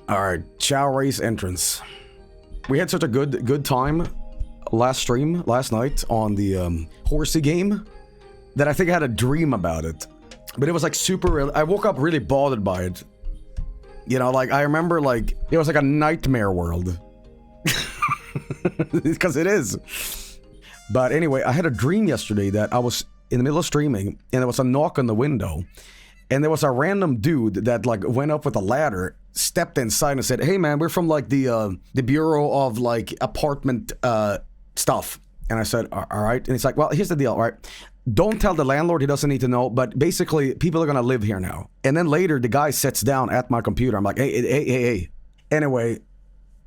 Alright, Chow Race entrance. We had such a good time last night on the horsey game that I think I had a dream about it. But it was like super, I woke up really bothered by it. You know, like I remember like, it was like a nightmare world. Because it is. But anyway, I had a dream yesterday that I was in the middle of streaming and there was a knock on the window. And there was a random dude that like went up with a ladder, stepped inside and said, "Hey man, we're from like the Bureau of like apartment stuff." And I said, "All right." And he's like, "Well, here's the deal, all right? Don't tell the landlord, he doesn't need to know, but basically people are gonna live here now." And then later the guy sits down at my computer. I'm like, hey. Anyway,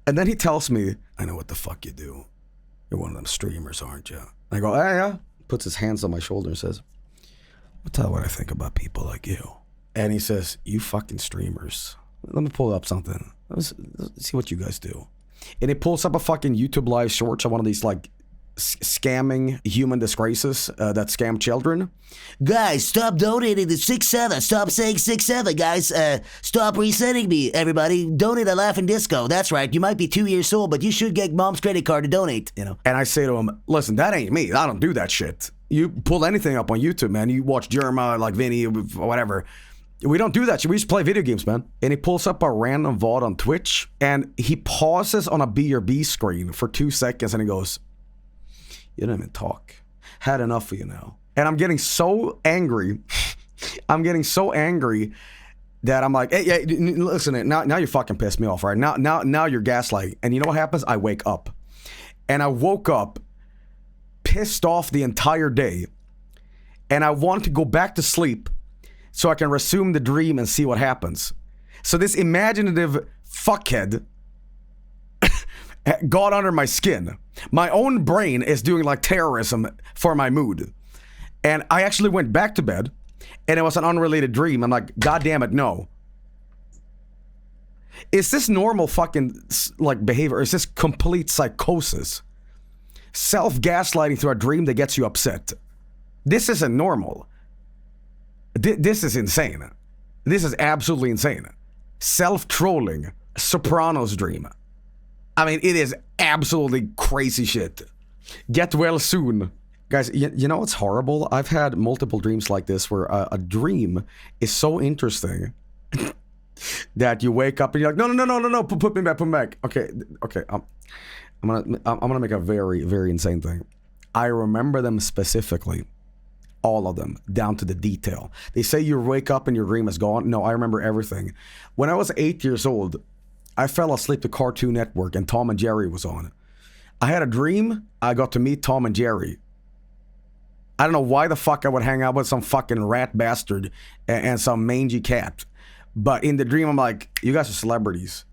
and then he tells me, "I know what the fuck you do. You're one of them streamers, aren't you?" I go, yeah. Puts his hands on my shoulder and says, "I'll tell you what I think about people like you." And he says, "You fucking streamers. Let me pull up something. Let's see what you guys do." And he pulls up a fucking YouTube live shorts of one of these like scamming human disgraces that scam children. "Guys, stop donating to 6-7. Stop saying 6-7, guys. Stop resetting me, everybody. Donate a laughing disco. That's right. You might be 2 years old, but you should get mom's credit card to donate, you know." And I say to him, "Listen, that ain't me. I don't do that shit. You pull anything up on YouTube, man. You watch Jerma, like Vinny, whatever. We don't do that shit. We just play video games, man." And he pulls up a random VOD on Twitch and he pauses on a BRB screen for 2 seconds and he goes, "You didn't even talk. Had enough of you now." And I'm getting so angry. I'm getting so angry that I'm like, hey, listen, now you fucking pissed me off, right? Now you're gaslighting. And you know what happens? I wake up. And I woke up pissed off the entire day. And I want to go back to sleep so I can resume the dream and see what happens. So this imaginative fuckhead got under my skin. My own brain is doing like terrorism for my mood. And I actually went back to bed and it was an unrelated dream. I'm like, God damn it, no. Is this normal fucking like behavior? Or is this complete psychosis? Self-gaslighting through a dream that gets you upset. This isn't normal. This is insane. This is absolutely insane. Self-trolling. Sopranos dream. I mean, it is absolutely crazy shit. Get well soon. Guys, you know what's horrible? I've had multiple dreams like this where a dream is so interesting that you wake up and you're like, no, put me back. Okay. I'm gonna make a very, very insane thing. I remember them specifically. All of them, down to the detail. They say you wake up and your dream is gone. No, I remember everything. When I was 8 years old, I fell asleep to Cartoon Network and Tom and Jerry was on. I had a dream, I got to meet Tom and Jerry. I don't know why the fuck I would hang out with some fucking rat bastard and some mangy cat. But in the dream, I'm like, you guys are celebrities.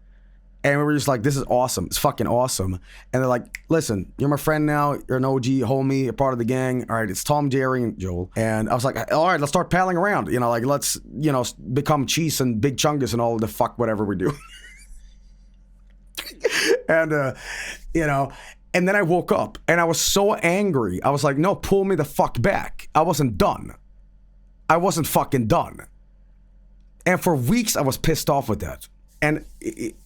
And we were just like, this is awesome. It's fucking awesome. And they're like, listen, you're my friend now. You're an OG, homie, you're part of the gang. All right, it's Tom, Jerry, and Joel. And I was like, all right, let's start palling around. You know, like, let's, you know, become Cheese and Big Chungus and all the fuck whatever we do. And, you know, and then I woke up and I was so angry. I was like, no, pull me the fuck back. I wasn't done. I wasn't fucking done. And for weeks, I was pissed off with that. And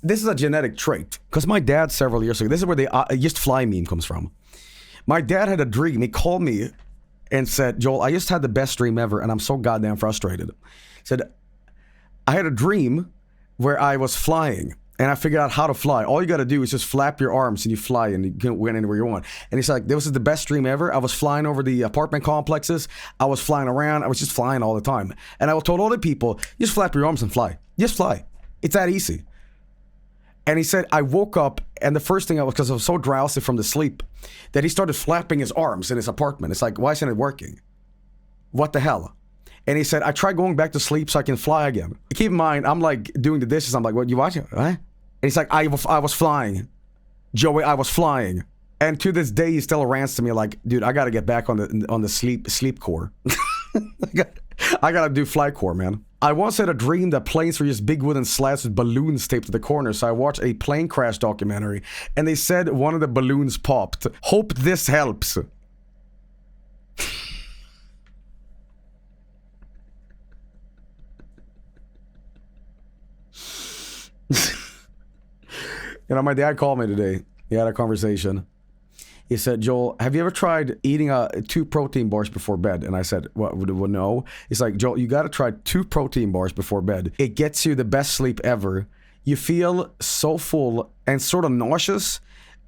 this is a genetic trait. Because my dad several years ago, this is where the just fly meme comes from. My dad had a dream. He called me and said, Joel, I just had the best dream ever and I'm so goddamn frustrated. He said, I had a dream where I was flying and I figured out how to fly. All you got to do is just flap your arms and you fly and you can win anywhere you want. And he's like, this is the best dream ever. I was flying over the apartment complexes. I was flying around. I was just flying all the time. And I told all the people, just flap your arms and fly. Just fly. It's that easy. And he said, I woke up and the first thing I was, because I was so drowsy from the sleep, that he started flapping his arms in his apartment. It's like, why isn't it working? What the hell? And he said, I tried going back to sleep so I can fly again. Keep in mind, I'm like doing the dishes. I'm like, what, you watching? What? And he's like, I was flying. Joey, I was flying. And to this day, he still rants to me like, dude, I got to get back on the sleep core. I got to do flight core, man. I once had a dream that planes were just big wooden slats with balloons taped to the corner, so I watched a plane crash documentary, and they said one of the balloons popped. Hope this helps. You know, my dad called me today. He had a conversation. He said, Joel, have you ever tried eating 2 protein bars before bed? And I said, well, no. He's like, Joel, you got to try 2 protein bars before bed. It gets you the best sleep ever. You feel so full and sort of nauseous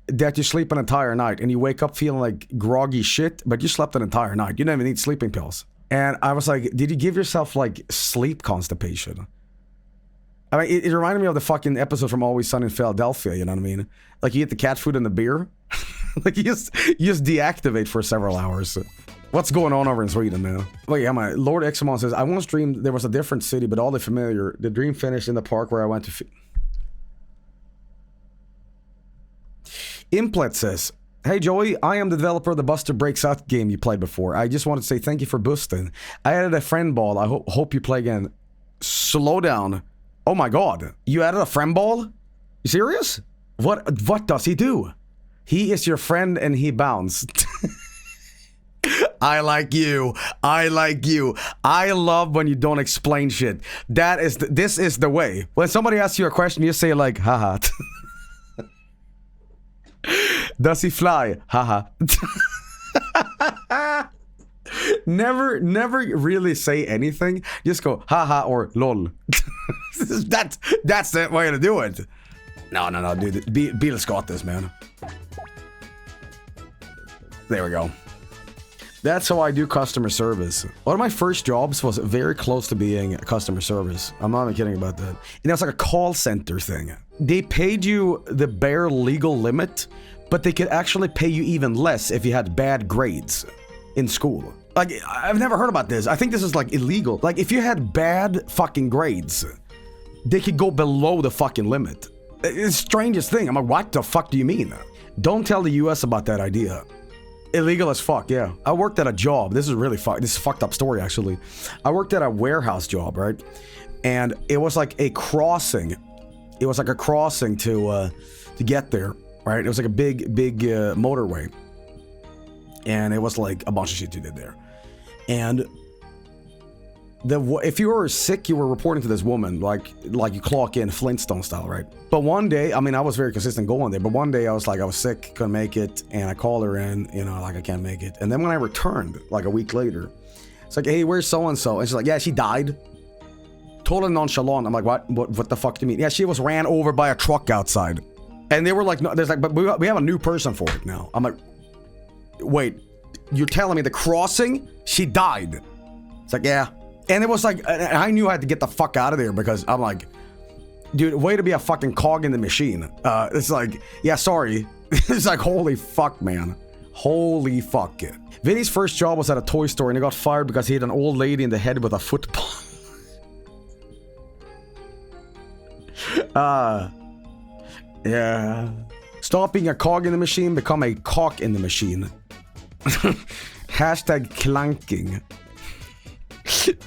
that you sleep an entire night. And you wake up feeling like groggy shit, but you slept an entire night. You don't even need sleeping pills. And I was like, did you give yourself like sleep constipation? I mean, it reminded me of the fucking episode from Always Sunny in Philadelphia, you know what I mean? Like you eat the cat food and the beer. Like you just deactivate for several hours. What's going on over in Sweden now? Well, yeah, my Lord Examon says, I once dreamed there was a different city, but all the familiar. The dream finished in the park where I went to... Implet says, hey Joey, I am the developer of the Buster Breaks Out game you played before. I just wanted to say thank you for boosting. I added a friend ball. I hope you play again. Slow down. Oh my god. You added a friend ball? You serious? What does he do? He is your friend and he bounced. I like you. I like you. I love when you don't explain shit. This is the way. When somebody asks you a question, you say like, haha. Does he fly? Haha. Never really say anything. Just go haha or lol. That's the way to do it. No, dude. Beatles got this, man. There we go. That's how I do customer service. One of my first jobs was very close to being customer service. I'm not even kidding about that. And it's like a call center thing. They paid you the bare legal limit, but they could actually pay you even less if you had bad grades in school. Like, I've never heard about this. I think this is like illegal. Like, if you had bad fucking grades, they could go below the fucking limit. It's the strangest thing. I'm like, what the fuck do you mean? Don't tell the US about that idea. Illegal as fuck, yeah. I worked at a job. This is really this is a fucked up story, actually. I worked at a warehouse job, right? And it was like a crossing. It was like a crossing to get there, right? It was like a big motorway. And it was like a bunch of shit you did there. And if you were sick, you were reporting to this woman, like you clock in Flintstone style, right? But one day, I mean, I was very consistent going there, but one day I was sick, couldn't make it, and I called her in, you know, like I can't make it. And then when I returned, like a week later, it's like, hey, where's so-and-so? And she's like, yeah, she died. Totally nonchalant. I'm like, what the fuck do you mean? Yeah, she was ran over by a truck outside. And they were like, no, there's like, but we have a new person for it now. I'm like, wait, you're telling me the crossing? She died. It's like, yeah. And it was like, I knew I had to get the fuck out of there because I'm like, dude, way to be a fucking cog in the machine. It's like, yeah, sorry. It's like, holy fuck, man. Holy fuck. Vinny's first job was at a toy store and he got fired because he hit an old lady in the head with a football. Yeah. Stop being a cog in the machine, become a cock in the machine. Hashtag clanking.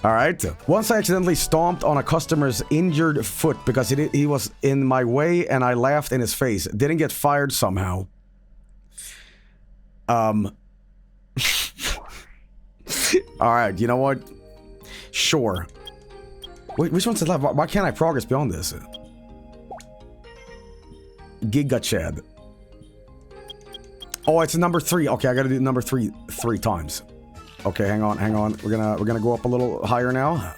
Alright. Once I accidentally stomped on a customer's injured foot because he was in my way and I laughed in his face. Didn't get fired somehow. Alright, you know what? Sure. Wait, which one's left? Why can't I progress beyond this? Giga Chad. Oh, it's number 3. Okay, I gotta do number 3 times. Okay, hang on. We're gonna go up a little higher now.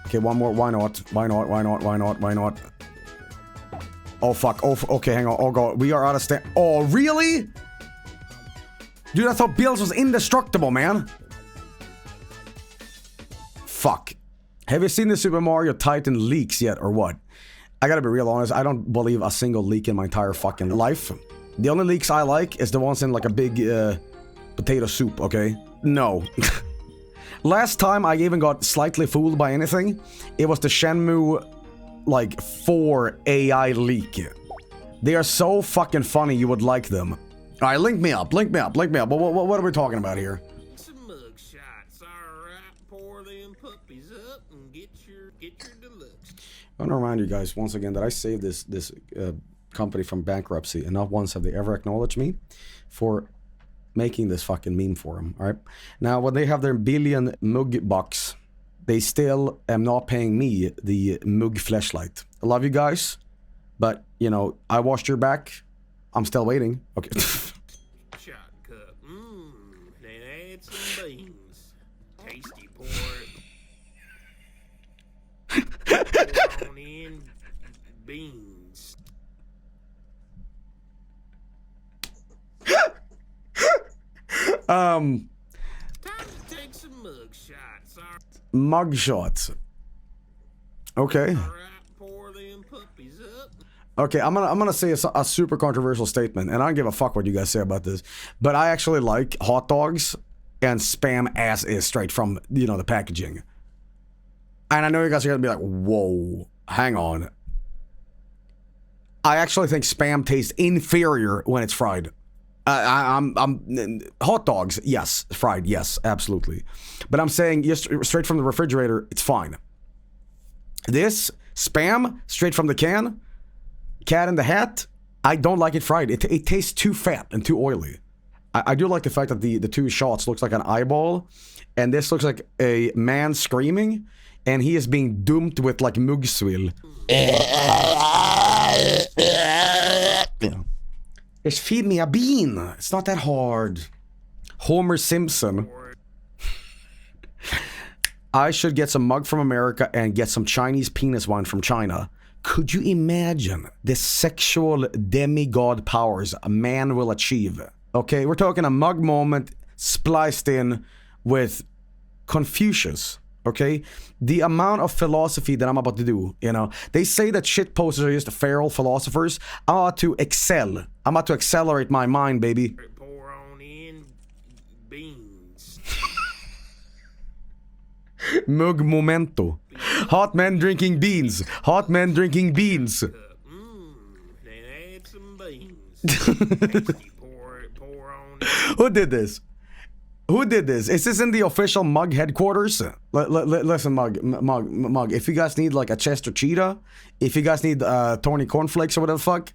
Okay, one more. Why not? Oh fuck. Oh, okay, hang on. Oh god, we are out of stand. Oh really? Dude, I thought Bills was indestructible, man. Fuck. Have you seen the Super Mario Titan leaks yet, or what? I gotta be real honest. I don't believe a single leak in my entire fucking life. The only leaks I like is the ones in like a big potato soup, okay? No. Last time I even got slightly fooled by anything, it was the Shenmue, like, 4 AI leak. They are so fucking funny you would like them. Alright, link me up. What are we talking about here? Some mug shots, alright. Pour them puppies up and get your deluxe. I want to remind you guys once again that I saved this company from bankruptcy, and not once have they ever acknowledged me for making this fucking meme for them. All right, now when they have their billion mug bucks, they still am not paying me the mug flashlight. I love you guys, But, you know, I washed your back. I'm still waiting. Okay. Shot cup. Then add some beans. Tasty pour on in beans. Time to take some mug shots. Mug shots. Okay. Alright, pour them puppies up. Okay, I'm gonna say a super controversial statement, and I don't give a fuck what you guys say about this, but I actually like hot dogs and Spam as is straight from, you know, the packaging. And I know you guys are gonna be like, whoa, hang on. I actually think Spam tastes inferior when it's fried. I'm hot dogs, yes, fried, yes, absolutely. But I'm saying just straight from the refrigerator, it's fine. This Spam straight from the can, Cat in the Hat, I don't like it fried. It tastes too fat and too oily. I do like the fact that the two shots looks like an eyeball, and this looks like a man screaming, and he is being doomed with like mugswill. Just feed me a bean. It's not that hard. Homer Simpson. I should get some mug from America and get some Chinese penis wine from China. Could you imagine the sexual demigod powers a man will achieve? Okay, we're talking a mug moment spliced in with Confucius. Okay, the amount of philosophy that I'm about to do, you know, they say that shit posters are just feral philosophers. I'm about to excel. I'm about to accelerate my mind, baby. Pour on in beans. Mug momento. Hot men drinking beans. Hot men drinking beans. Then add some beans. Tasty pour on in. Who did this? Who did this? Is this in the official Mug headquarters? Listen, Mug. If you guys need like a Chester Cheetah, if you guys need Tony Cornflakes or whatever the fuck,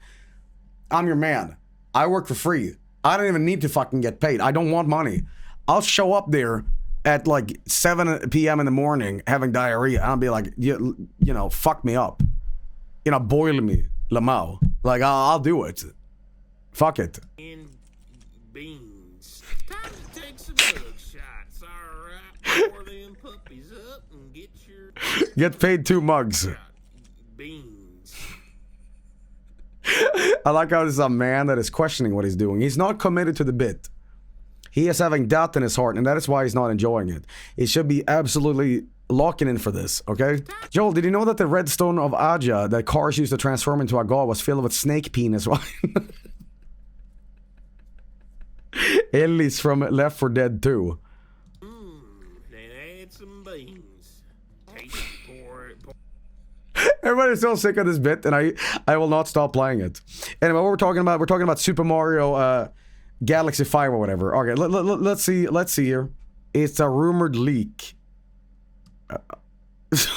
I'm your man. I work for free. I don't even need to fucking get paid. I don't want money. I'll show up there at like 7 p.m. in the morning having diarrhea. I'll be like, you know, fuck me up. You know, boil me, Lamau. Like, I'll do it. Fuck it. In beans. Time to take some mug shots. Alright, pour them puppies up and get your Get paid 2 mugs. beans. I like how this is a man that is questioning what he's doing. He's not committed to the bit. He is having doubt in his heart, and that is why he's not enjoying it. He should be absolutely locking in for this, okay? Joel, did you know that the redstone of Aja that cars used to transform into a god was filled with snake penis? Ellie's from Left 4 Dead 2. Then add some beans. Tasty pour. Everybody's so sick of this bit, and I will not stop playing it. Anyway, what we're talking about Super Mario Galaxy 5 or whatever. Okay, let's see here. It's a rumored leak. This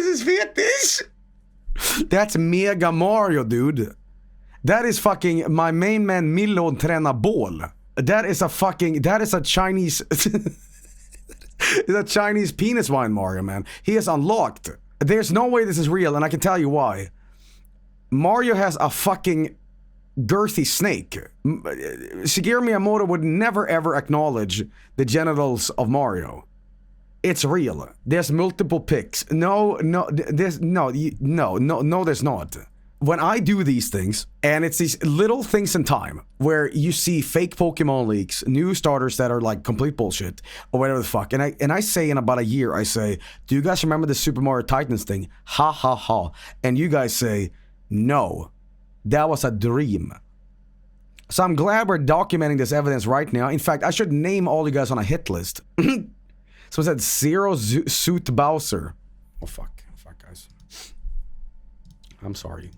is fetish. That's Mega Mario, dude. That is fucking my main man Milo tränar bål. That is a Chinese It's a Chinese penis wine Mario, man. He is unlocked. There's no way this is real, and I can tell you why. Mario has a fucking girthy snake. Shigeru Miyamoto would never ever acknowledge the genitals of Mario. It's real. There's multiple pics. No, there's no, there's not. When I do these things, and it's these little things in time where you see fake Pokemon leaks, new starters that are like complete bullshit, or whatever the fuck, and I say in about a year, I say, do you guys remember the Super Mario Titans thing? Ha ha ha. And you guys say, no, that was a dream. So I'm glad we're documenting this evidence right now. In fact, I should name all you guys on a hit list. So it said Zero Suit Bowser. Oh fuck guys. I'm sorry.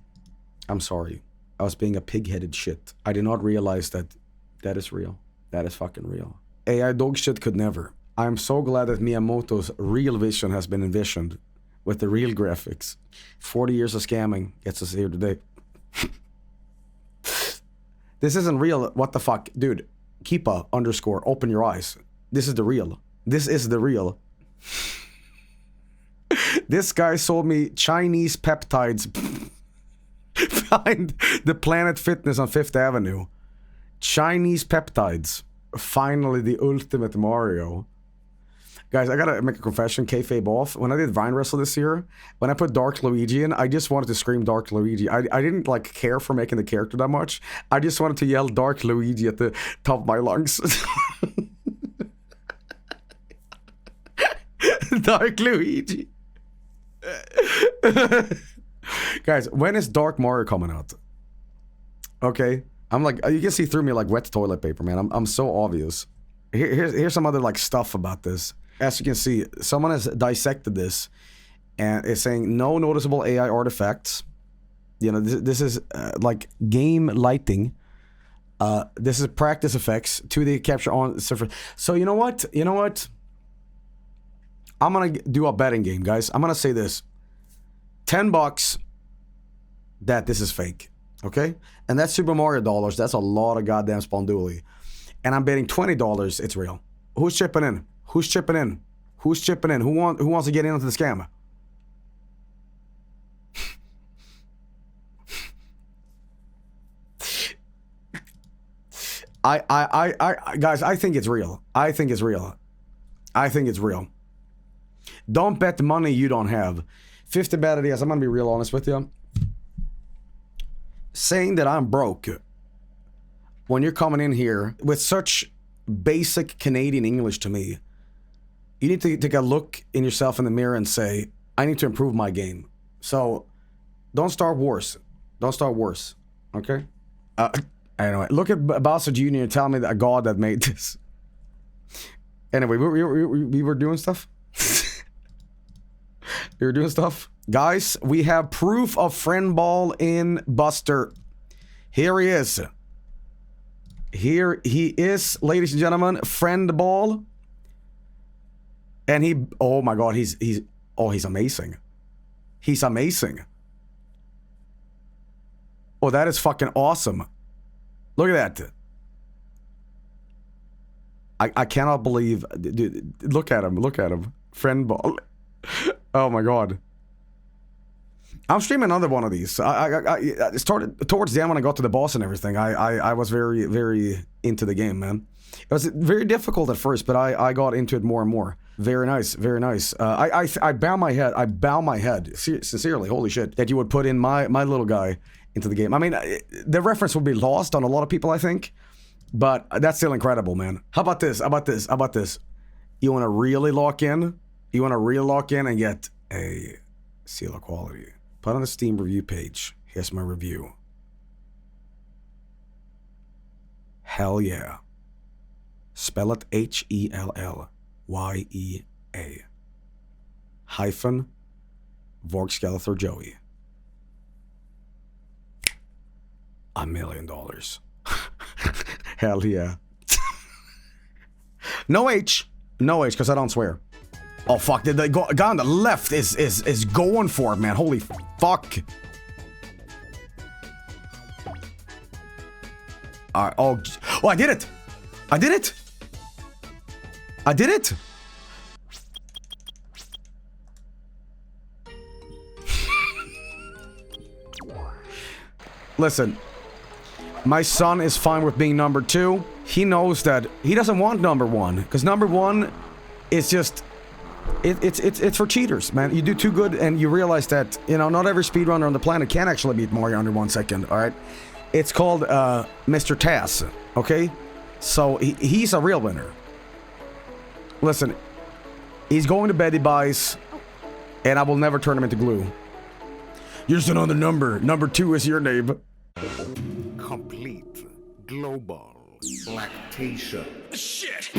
I was being a pig-headed shit. I did not realize that is real. That is fucking real. AI dog shit could never. I'm so glad that Miyamoto's real vision has been envisioned with the real graphics. 40 years of scamming gets us here today. This isn't real. What the fuck? Dude, Keepa _ open your eyes. This is the real. This is the real. This guy sold me Chinese peptides behind the Planet Fitness on 5th Avenue. Chinese peptides. Finally, the ultimate Mario. Guys, I gotta make a confession, kayfabe off. When I did Vine Wrestle this year, when I put Dark Luigi in, I just wanted to scream Dark Luigi. I didn't like care for making the character that much. I just wanted to yell Dark Luigi at the top of my lungs. Dark Luigi. Guys, when is Dark Mario coming out? Okay, I'm like, you can see through me like wet toilet paper, man. I'm so obvious. Here's some other like stuff about this. As you can see, someone has dissected this and is saying no noticeable AI artifacts. You know, this is like game lighting. This is practice effects, 2D capture on surface. So you know what? You know what? I'm gonna do a betting game, guys. I'm gonna say this: $10 that this is fake. Okay, and that's Super Mario dollars. That's a lot of goddamn spondooly. And I'm betting $20 it's real. Who's chipping in? Who's chipping in? Who's chipping in? Who wants to get into the scam? Guys, I think it's real. I think it's real. I think it's real. Don't bet the money you don't have. 50 bad ideas. I'm gonna be real honest with you. Saying that I'm broke when you're coming in here with such basic Canadian English to me, you need to take a look in yourself in the mirror and say, I need to improve my game. So don't start worse. Don't start worse. Okay? Anyway, look at Bowser Jr. and tell me that a god that made this. Anyway, we were doing stuff. We were doing stuff. Guys, we have proof of friend ball in Buster. Here he is. Here he is, ladies and gentlemen, friend ball. And he, oh my god, he's amazing. He's amazing. Oh, that is fucking awesome. Look at that. I cannot believe, dude, look at him, friend ball. Oh my god. I'm streaming another one of these. I started towards the end when I got to the boss and everything. I was very, very into the game, man. It was very difficult at first, but I got into it more and more. Very nice, very nice. I bow my head, sincerely, holy shit, that you would put in my little guy into the game. I mean, the reference would be lost on a lot of people, I think, but that's still incredible, man. How about this? You want to really lock in? You want to really lock in and get a seal of quality? Put on the Steam review page. Here's my review. Hell yeah. Spell it HELLYEA. Hyphen Vargskelethor Joey. $1 million. Hell yeah. No H, because I don't swear. Oh fuck, the guy on the left is going for it, man. Holy fuck. Alright, oh, I did it! I did it! I did it! Listen, my son is fine with being number 2. He knows that he doesn't want number 1, because number 1 is just... It's for cheaters, man. You do too good and you realize that, you know, not every speedrunner on the planet can actually beat Mario under 1 second, alright? It's called Mr. Tass, okay? So he's a real winner. Listen, he's going to bed, he buys, and I will never turn him into glue. You're just another number. Number 2 is your name. Complete global lactation. Shit!